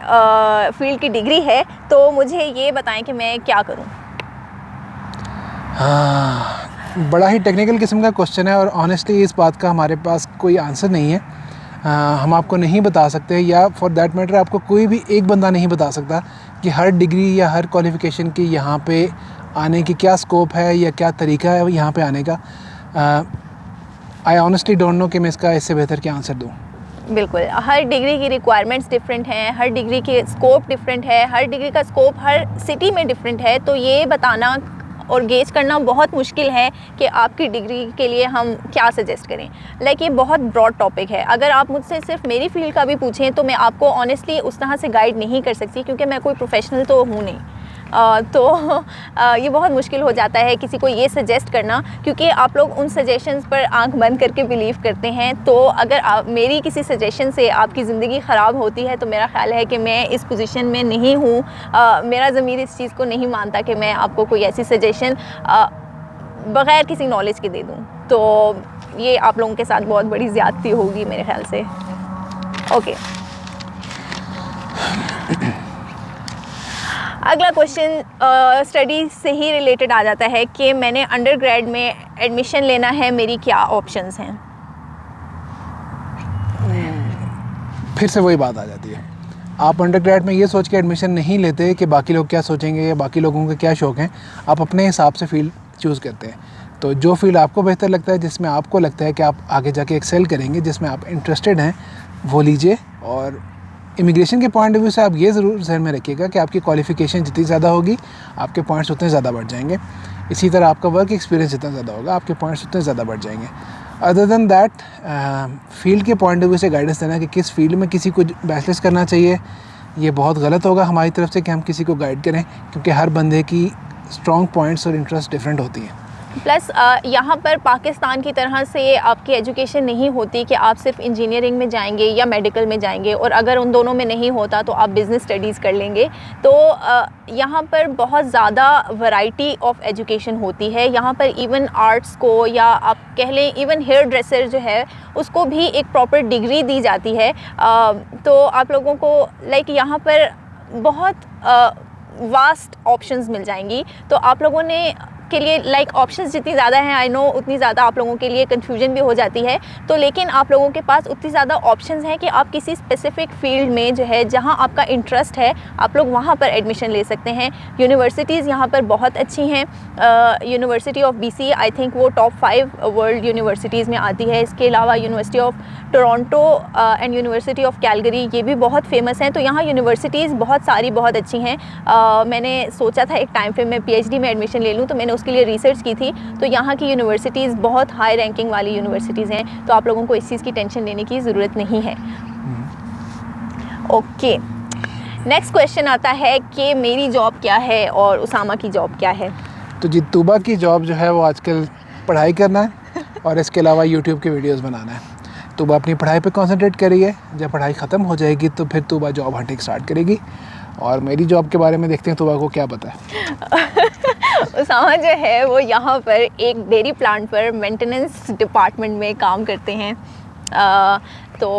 फील्ड की डिग्री है, तो मुझे ये बताएं कि मैं क्या करूं। हाँ, बड़ा ही टेक्निकल किस्म का क्वेश्चन है और ऑनेस्टली इस बात का हमारे पास कोई आंसर नहीं है। हम आपको नहीं बता सकते, या फॉर दैट मैटर आपको कोई भी एक बंदा नहीं बता सकता कि हर डिग्री या हर क्वालिफ़िकेशन की यहाँ पे आने की क्या स्कोप है या क्या तरीका है यहाँ पे आने का। आई ऑनेस्टली डोंट नो कि मैं इसका इससे बेहतर क्या आंसर दूँ। बिल्कुल, हर डिग्री की रिक्वायरमेंट्स डिफरेंट हैं, हर डिग्री के स्कोप डिफरेंट है, हर डिग्री का स्कोप हर सिटी में डिफरेंट है। तो ये बताना और गेज करना बहुत मुश्किल है कि आपकी डिग्री के लिए हम क्या सजेस्ट करें। लाइक ये बहुत ब्रॉड टॉपिक है। अगर आप मुझसे सिर्फ मेरी फील्ड का भी पूछें तो मैं आपको ऑनेस्टली उस तरह से गाइड नहीं कर सकती, क्योंकि मैं कोई प्रोफेशनल तो हूँ नहीं। ये बहुत मुश्किल हो जाता है किसी को ये सजेस्ट करना, क्योंकि आप लोग उन सजेशंस पर आंख बंद करके बिलीव करते हैं। तो अगर मेरी किसी सजेशन से आपकी ज़िंदगी ख़राब होती है तो मेरा ख़्याल है कि मैं इस पोजीशन में नहीं हूँ, मेरा ज़मीर इस चीज़ को नहीं मानता कि मैं आपको कोई ऐसी सजेशन बग़ैर किसी नॉलेज के दे दूँ। तो ये आप लोगों के साथ बहुत बड़ी ज़्यादती होगी मेरे ख़्याल से। ओके, अगला क्वेश्चन स्टडी से ही रिलेटेड आ जाता है कि मैंने अंडरग्रेड में एडमिशन लेना है, मेरी क्या ऑप्शंस हैं। फिर से वही बात आ जाती है, आप अंडरग्रेड में ये सोच के एडमिशन नहीं लेते कि बाकी लोग क्या सोचेंगे या बाकी लोगों के क्या शौक़ हैं। आप अपने हिसाब से फील्ड चूज़ करते हैं। तो जो फील्ड आपको बेहतर लगता है, जिसमें आपको लगता है कि आप आगे जाके एक्सेल करेंगे, जिसमें आप इंटरेस्टेड हैं, वो लीजिए। और इमिग्रेशन के पॉइंट ऑफ व्यू से आप ये ज़रूर ध्यान में रखिएगा कि आपकी क्वालिफ़िकेशन जितनी ज़्यादा होगी आपके पॉइंट्स उतने ज़्यादा बढ़ जाएंगे। इसी तरह आपका वर्क एक्सपीरियंस जितना ज़्यादा होगा आपके पॉइंट्स उतने ज़्यादा बढ़ जाएंगे। अदर दैन दैट, फील्ड के पॉइंट ऑफ व्यू से गाइडेंस देना कि किस फील्ड में किसी को बैचलर्स करना चाहिए, ये बहुत गलत होगा हमारी तरफ से कि हम किसी को गाइड करें, क्योंकि हर बंदे की स्ट्रॉन्ग पॉइंट्स और इंटरेस्ट डिफरेंट होती हैं। प्लस यहाँ पर पाकिस्तान की तरह से आपकी एजुकेशन नहीं होती कि आप सिर्फ इंजीनियरिंग में जाएंगे या मेडिकल में जाएंगे, और अगर उन दोनों में नहीं होता तो आप बिज़नेस स्टडीज़ कर लेंगे। तो यहाँ पर बहुत ज़्यादा वैरायटी ऑफ एजुकेशन होती है। यहाँ पर इवन आर्ट्स को, या आप कह लें इवन हेयर ड्रेसर जो है उसको भी एक प्रॉपर डिग्री दी जाती है। तो आप लोगों को लाइक यहाँ पर बहुत वास्ट ऑप्शंस मिल जाएंगी। तो आप लोगों ने के लिए लाइक ऑप्शंस जितनी ज़्यादा हैं, आई नो उतनी ज़्यादा आप लोगों के लिए कन्फ्यूजन भी हो जाती है। तो लेकिन आप लोगों के पास उतनी ज़्यादा ऑप्शंस हैं कि आप किसी स्पेसिफिक फील्ड में जो है जहां आपका इंटरेस्ट है आप लोग वहां पर एडमिशन ले सकते हैं। यूनिवर्सिटीज़ यहाँ पर बहुत अच्छी हैं। University of BC I think वो टॉप 5 वर्ल्ड यूनिवर्सिटीज़ में आती है। इसके अलावा university of Toronto and university of Calgary, ये भी बहुत फेमस हैं। तो यहाँ यूनिवर्सिटीज़ बहुत सारी बहुत अच्छी हैं। मैंने सोचा था एक टाइम पे मैं PhD में एडमिशन ले लूँ, तो मैंने उसके लिए रिसर्च की थी। तो यहाँ की यूनिवर्सिटीज़ बहुत हाई रैंकिंग वाली यूनिवर्सिटीज़ हैं। तो आप लोगों को इस चीज़ की टेंशन लेने की ज़रूरत नहीं है। ओके, नेक्स्ट क्वेश्चन आता है कि मेरी जॉब क्या है और उसामा की जॉब क्या है। तो जी, तूबा की जॉब जो है वो आजकल पढ़ाई करना है और इसके अलावा यूट्यूब के वीडियोस बनाना है। तूबा अपनी पढ़ाई पे कंसंट्रेट कर रही है। जब पढ़ाई ख़त्म हो जाएगी तो फिर तूबा जॉब हंटिंग स्टार्ट करेगी। और मेरी जॉब के बारे में देखते हैं तूबा को क्या पता है। उसामा जो है वो यहाँ पर एक डेयरी प्लांट पर मेंटेनेंस डिपार्टमेंट में काम करते हैं। तो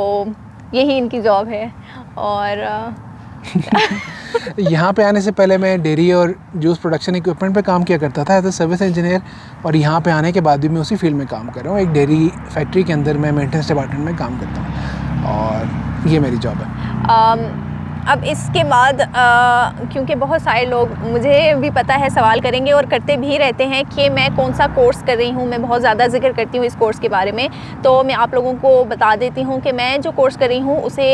यही इनकी जॉब है। और यहाँ पे आने से पहले मैं डेयरी और जूस प्रोडक्शन इक्विपमेंट पे काम किया करता था एज ए सर्विस इंजीनियर, और यहाँ पे आने के बाद भी मैं उसी फील्ड में काम कर रहा हूँ। एक डेयरी फैक्ट्री के अंदर मैं मेंटेनेंस डिपार्टमेंट में काम करता हूँ और ये मेरी जॉब है। अब इसके बाद क्योंकि बहुत सारे लोग, मुझे भी पता है, सवाल करेंगे और करते भी रहते हैं कि मैं कौन सा कोर्स कर रही हूँ। मैं बहुत ज़्यादा जिक्र करती हूँ इस कोर्स के बारे में, तो मैं आप लोगों को बता देती हूँ कि मैं जो कोर्स कर रही हूँ उसे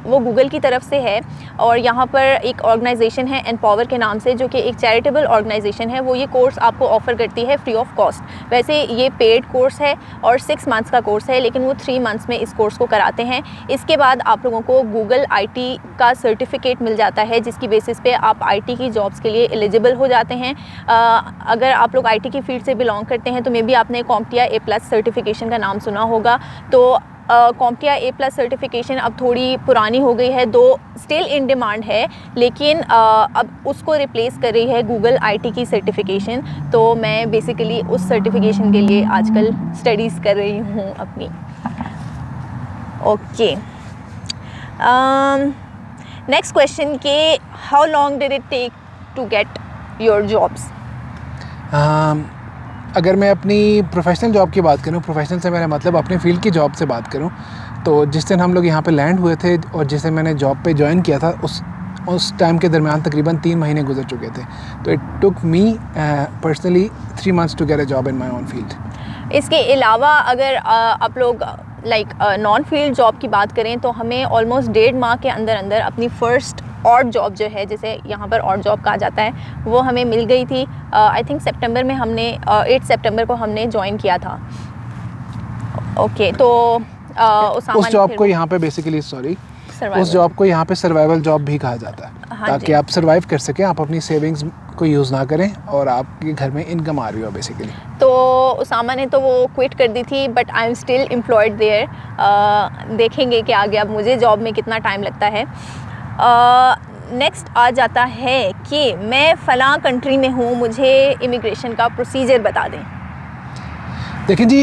वो गूगल की तरफ से है। और यहाँ पर एक ऑर्गेनाइजेशन है एनपावर के नाम से, जो कि एक चैरिटेबल ऑर्गेनाइजेशन है। वो ये कोर्स आपको ऑफ़र करती है फ्री ऑफ कॉस्ट। वैसे ये पेड कोर्स है और 6 मंथ्स का कोर्स है, लेकिन वो 3 मंथ्स में इस कोर्स को कराते हैं। इसके बाद आप लोगों को गूगल IT का सर्टिफिकेट मिल जाता है, जिसकी बेसिस पे आप IT की जॉब्स के लिए एलिजिबल हो जाते हैं। अगर आप लोग IT की फील्ड से बिलोंग करते हैं तो मे बी आपने CompTIA A+ सर्टिफिकेशन का नाम सुना होगा। तो CompTIA A+ सर्टिफिकेशन अब थोड़ी पुरानी हो गई है, दो स्टिल इन डिमांड है, लेकिन अब उसको रिप्लेस कर रही है गूगल IT की सर्टिफिकेशन। तो मैं बेसिकली उस सर्टिफिकेशन के लिए आजकल स्टडीज़ कर रही हूँ अपनी। ओके, नेक्स्ट क्वेश्चन के how long did it take to get your jobs? अगर मैं अपनी प्रोफेशनल जॉब की बात करूं, प्रोफेशनल से मेरा मतलब अपने फील्ड की जॉब से बात करूं, तो जिस दिन हम लोग यहाँ पे लैंड हुए थे और जिस दिन मैंने जॉब पे ज्वाइन किया था, उस टाइम के दरमियान तकरीबन 3 महीने गुजर चुके थे। तो it took me personally 3 months to get a job in my own field. इसके अलावा अगर आप लोग लाइक नॉन फील्ड जॉब की बात करें तो हमें ऑलमोस्ट 1.5 माह के अंदर अंदर अपनी फ़र्स्ट ऑड जॉब जो है, जिसे यहाँ पर ऑड जॉब कहा जाता है, वो हमें मिल गई थी। आई थिंक सितंबर में हमने 8 सितंबर को हमने ज्वाइन किया था। ओके, तो उस जॉब को यहाँ पे बेसिकली उस जॉब को यहाँ पे सर्वाइवल जॉब भी कहा जाता है। हाँ ताकि आप सर्वाइव कर सकें, आप अपनी सेविंग्स को यूज़ ना करें और आपके घर में इनकम आ रही हो बेसिकली। तो उसामा ने तो वो क्विट कर दी थी, but I am still employed there. देखेंगे कि आगे अब मुझे जॉब में कितना टाइम लगता है। नेक्स्ट आ जाता है कि मैं फ़लाँ कंट्री में हूँ, मुझे इमिग्रेशन का प्रोसीजर बता दें। देखिए जी,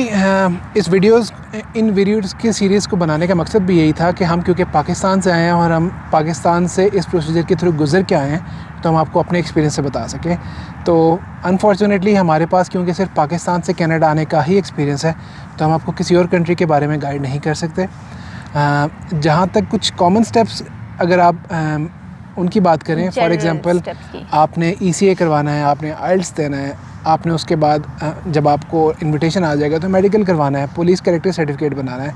इन वीडियोज़ की सीरीज़ को बनाने का मकसद भी यही था कि हम क्योंकि पाकिस्तान से आए हैं और हम पाकिस्तान से इस प्रोसीजर के थ्रू गुज़र के आए हैं, तो हम आपको अपने एक्सपीरियंस से बता सकें। तो अनफॉर्चुनेटली हमारे पास क्योंकि सिर्फ पाकिस्तान से कनाडा आने का ही एक्सपीरियंस है, तो हम आपको किसी और कंट्री के बारे में गाइड नहीं कर सकते। जहाँ तक कुछ कॉमन स्टेप्स अगर आप उनकी बात करें, फॉर एग्ज़ाम्पल आपने ECA करवाना है, आपने IELTS देना है, आपने उसके बाद जब आपको इनविटेशन आ जाएगा तो मेडिकल करवाना है, पुलिस कैरेक्टर सर्टिफिकेट बनाना है।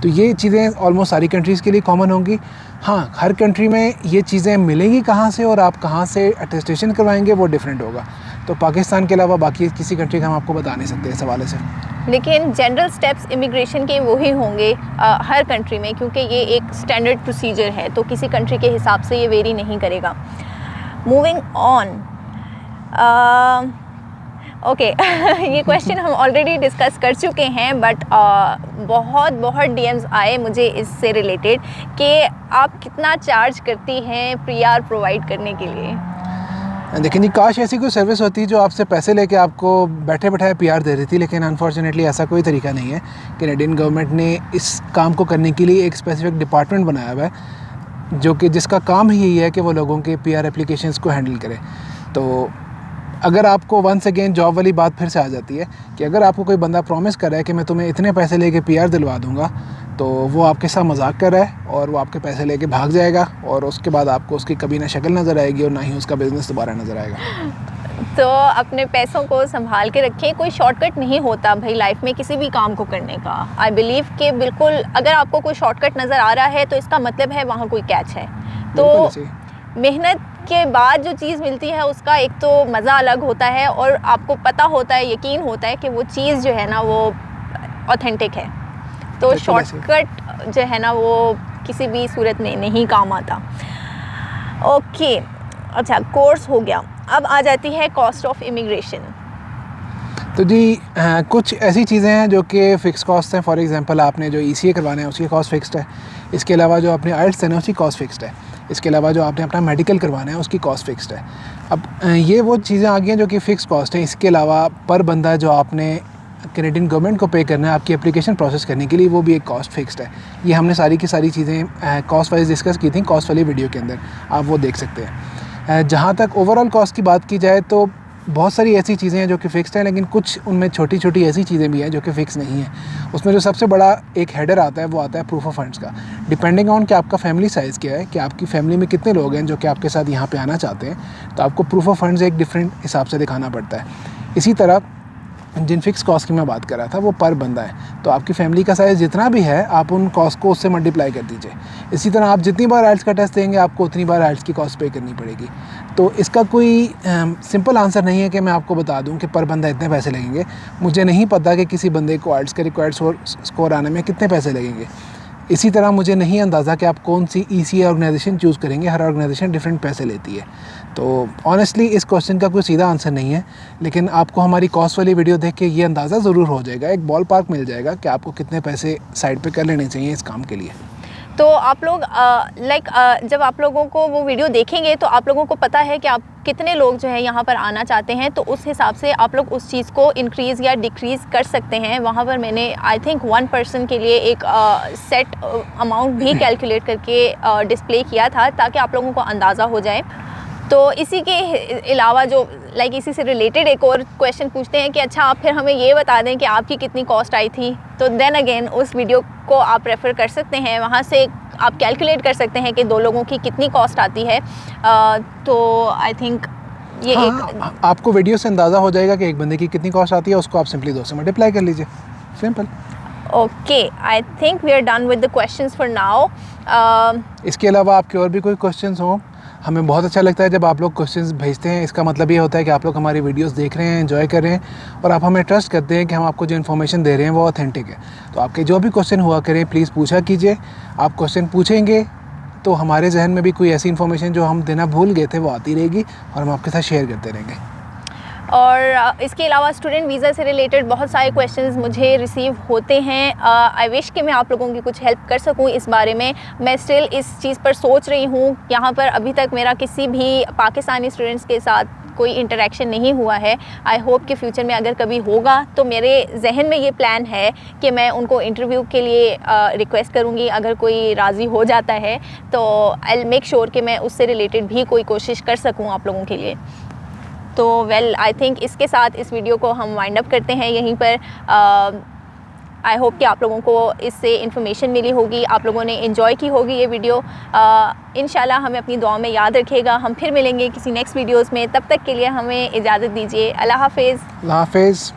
तो ये चीज़ें ऑलमोस्ट सारी कंट्रीज़ के लिए कॉमन होंगी। हाँ, हर कंट्री में ये चीज़ें मिलेंगी कहाँ से और आप कहाँ से अटेस्टेशन करवाएंगे वो डिफरेंट होगा। तो पाकिस्तान के अलावा बाकी किसी कंट्री का हम आपको बता नहीं सकते इस हवाले से। लेकिन जनरल स्टेप्स इमिग्रेशन के वही होंगे हर कंट्री में, क्योंकि ये एक स्टैंडर्ड प्रोसीजर है, तो किसी कंट्री के हिसाब से ये वेरी नहीं करेगा। मूविंग ऑन, ओके ये क्वेश्चन हम ऑलरेडी डिस्कस कर चुके हैं, बट बहुत DMs आए मुझे इससे रिलेटेड कि आप कितना चार्ज करती हैं PR प्रोवाइड करने के लिए। देखिए जी, काश ऐसी कोई सर्विस होती जो आपसे पैसे लेके आपको बैठे बैठाए PR दे रही थी, लेकिन अनफॉर्चुनेटली ऐसा कोई तरीका नहीं है। कैनेडियन गवर्नमेंट ने इस काम को करने के लिए एक स्पेसिफिक डिपार्टमेंट बनाया हुआ है जो कि जिसका काम ही यही है कि वो लोगों के PR एप्लीकेशंस को हैंडल करे। तो अगर आपको वंस अगेन जॉब वाली बात फिर से आ जाती है कि अगर आपको कोई बंदा प्रॉमिस कर रहा है कि मैं तुम्हें इतने पैसे लेके PR दिलवा दूंगा, तो वो आपके साथ मजाक कर रहा है और वो आपके पैसे लेके भाग जाएगा और उसके बाद आपको उसकी कभी ना शक्ल नज़र आएगी और ना ही उसका बिज़नेस दोबारा नज़र आएगा। तो अपने पैसों को संभाल के रखें। कोई शॉर्टकट नहीं होता भाई लाइफ में किसी भी काम को करने का। आई बिलीव कि बिल्कुल अगर आपको कोई शॉर्टकट नज़र आ रहा है तो इसका मतलब है वहाँ कोई कैच है। तो मेहनत के बाद जो चीज़ मिलती है उसका एक तो मज़ा अलग होता है और आपको पता होता है, यकीन होता है कि वो चीज़ जो है ना वो ऑथेंटिक है। तो शॉर्टकट जो है ना वो किसी भी सूरत में नहीं काम आता। ओके, अच्छा, कोर्स हो गया। अब आ जाती है कॉस्ट ऑफ इमिग्रेशन। तो जी कुछ ऐसी चीज़ें हैं जो कि फ़िक्स कॉस्ट हैं। फॉर एग्जांपल आपने जो ECA करवाना है उसकी कॉस्ट फ़िक्स्ड है। इसके अलावा जो आपने IELTS देना है उसकी कॉस्ट फ़िक्स्ड है। इसके अलावा जो आपने अपना मेडिकल करवाना है उसकी कॉस्ट फ़िक्स्ड है। अब ये वो चीज़ें आ गई हैं जो कि फ़िक्स कॉस्ट हैं। इसके अलावा पर बंदा जो आपने कैनेडियन गवर्नमेंट को पे करना है आपकी एप्लीकेशन प्रोसेस करने के लिए, वो भी एक कॉस्ट फ़िक्स्ड है। ये हमने सारी की सारी चीज़ें कॉस्ट वाइज डिस्कस की थी कॉस्ट वाली वीडियो के अंदर, आप वो देख सकते हैं। जहाँ तक ओवरऑल कॉस्ट की बात की जाए तो बहुत सारी ऐसी चीज़ें हैं जो कि फ़िक्स्ड हैं, लेकिन कुछ उनमें छोटी छोटी ऐसी चीज़ें भी हैं जो कि फ़िक्स नहीं हैं। उसमें जो सबसे बड़ा एक हेडर आता है वो आता है प्रूफ ऑफ फंड्स का। डिपेंडिंग ऑन कि आपका फैमिली साइज़ क्या है, कि आपकी फैमिली में कितने लोग हैं जो कि आपके साथ यहाँ पे आना चाहते हैं, तो आपको प्रूफ ऑफ फंड्स एक डिफरेंट हिसाब से दिखाना पड़ता है। इसी तरह जिन फिक्स कॉस्ट की मैं बात कर रहा था वो पर बंदा है, तो आपकी फैमिली का साइज़ जितना भी है आप उन कॉस्ट को उससे मल्टीप्लाई कर दीजिए। इसी तरह आप जितनी बार IELTS का टेस्ट देंगे आपको उतनी बार IELTS की कॉस्ट पे करनी पड़ेगी। तो इसका कोई सिंपल आंसर नहीं है कि मैं आपको बता दूं कि पर बंदा इतने पैसे लगेंगे। मुझे नहीं पता कि किसी बंदे को IELTS का रिक्वायर्ड स्कोर आने में कितने पैसे लगेंगे। इसी तरह मुझे नहीं अंदाज़ा कि आप कौन सी ECA ऑर्गेनाइजेशन चूज़ करेंगे, हर ऑर्गेनाइजेशन डिफरेंट पैसे लेती है। तो ऑनेस्टली इस क्वेश्चन का कोई सीधा आंसर नहीं है, लेकिन आपको हमारी कॉस्ट वाली वीडियो देख के ये अंदाज़ा ज़रूर हो जाएगा, एक बॉल पार्क मिल जाएगा कि आपको कितने पैसे साइड पे कर लेने चाहिए इस काम के लिए। तो आप लोग जब आप लोगों को वो वीडियो देखेंगे तो आप लोगों को पता है कि आप कितने लोग जो है यहाँ पर आना चाहते हैं, तो उस हिसाब से आप लोग उस चीज़ को इंक्रीज़ या डिक्रीज़ कर सकते हैं। वहाँ पर मैंने आई थिंक 1 पर्सन के लिए एक सेट अमाउंट भी कैलकुलेट करके डिस्प्ले किया था ताकि आप लोगों को अंदाज़ा हो जाए। तो इसी के अलावा जो इसी से रिलेटेड एक और क्वेश्चन पूछते हैं कि अच्छा आप फिर हमें ये बता दें कि आपकी कितनी कॉस्ट आई थी। तो देन अगेन उस वीडियो को आप रेफ़र कर सकते हैं, वहाँ से आप कैलकुलेट कर सकते हैं कि 2 लोगों की कितनी कॉस्ट आती है। तो आई थिंक ये एक आपको वीडियो से अंदाज़ा हो जाएगा कि एक बंदे की कितनी कॉस्ट आती है, उसको आप सिंपली 2 से मल्टीप्लाई कर लीजिए, simple. Okay, I think we are done with the questions for now. इसके अलावा आपके और भी कोई क्वेश्चंस हों, हमें बहुत अच्छा लगता है जब आप लोग क्वेश्चंस भेजते हैं। इसका मतलब ये होता है कि आप लोग हमारी वीडियोस देख रहे हैं, एंजॉय कर रहे हैं और आप हमें ट्रस्ट करते हैं कि हम आपको जो इन्फॉर्मेशन दे रहे हैं वो ऑथेंटिक है। तो आपके जो भी क्वेश्चन हुआ करें प्लीज़ पूछा कीजिए। आप क्वेश्चन पूछेंगे तो हमारे जहन में भी कोई ऐसी इन्फॉर्मेशन जो हम देना भूल गए थे वो आती रहेगी और हम आपके साथ शेयर करते रहेंगे। और इसके अलावा स्टूडेंट वीज़ा से रिलेटेड बहुत सारे क्वेश्चंस मुझे रिसीव होते हैं। आई विश कि मैं आप लोगों की कुछ हेल्प कर सकूं इस बारे में। मैं स्टिल इस चीज़ पर सोच रही हूं। यहाँ पर अभी तक मेरा किसी भी पाकिस्तानी स्टूडेंट्स के साथ कोई इंटरेक्शन नहीं हुआ है। आई होप कि फ्यूचर में अगर कभी होगा तो मेरे जहन में ये प्लान है कि मैं उनको इंटरव्यू के लिए रिक्वेस्ट करूँगी। अगर कोई राज़ी हो जाता है तो आई विल मेक श्योर कि मैं उससे रिलेटेड भी कोई कोशिश कर सकूँ आप लोगों के लिए। तो वेल आई थिंक इसके साथ इस वीडियो को हम वाइंड अप करते हैं यहीं पर। आई होप कि आप लोगों को इससे इन्फॉर्मेशन मिली होगी, आप लोगों ने एंजॉय की होगी ये वीडियो। इंशाल्लाह हमें अपनी दुआ में याद रखिएगा। हम फिर मिलेंगे किसी नेक्स्ट वीडियोस में, तब तक के लिए हमें इजाज़त दीजिए। अल्लाह हाफ़िज़। अल्लाह हाफ़िज़।